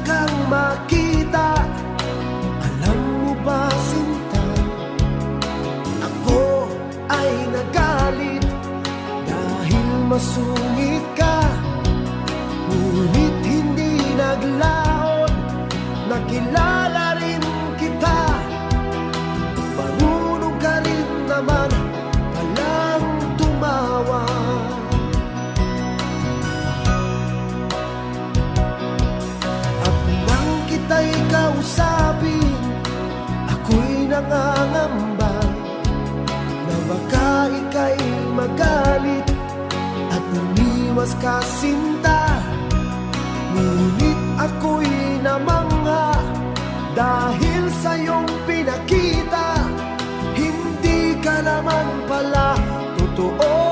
kang makita. Alam mo ba, sinta, ako ay nagalit dahil masungit ka. Ngunit hindi naglaon, nakilala rin kita. Marunong ka rin naman palang tumawa. At nang kita'y kausapin, ako'y nangangamba na baka ika'y magalit at umiwas ka, sinta. Ngunit ako'y namangha dahil sa iyong pinakita, hindi ka naman pala totoo.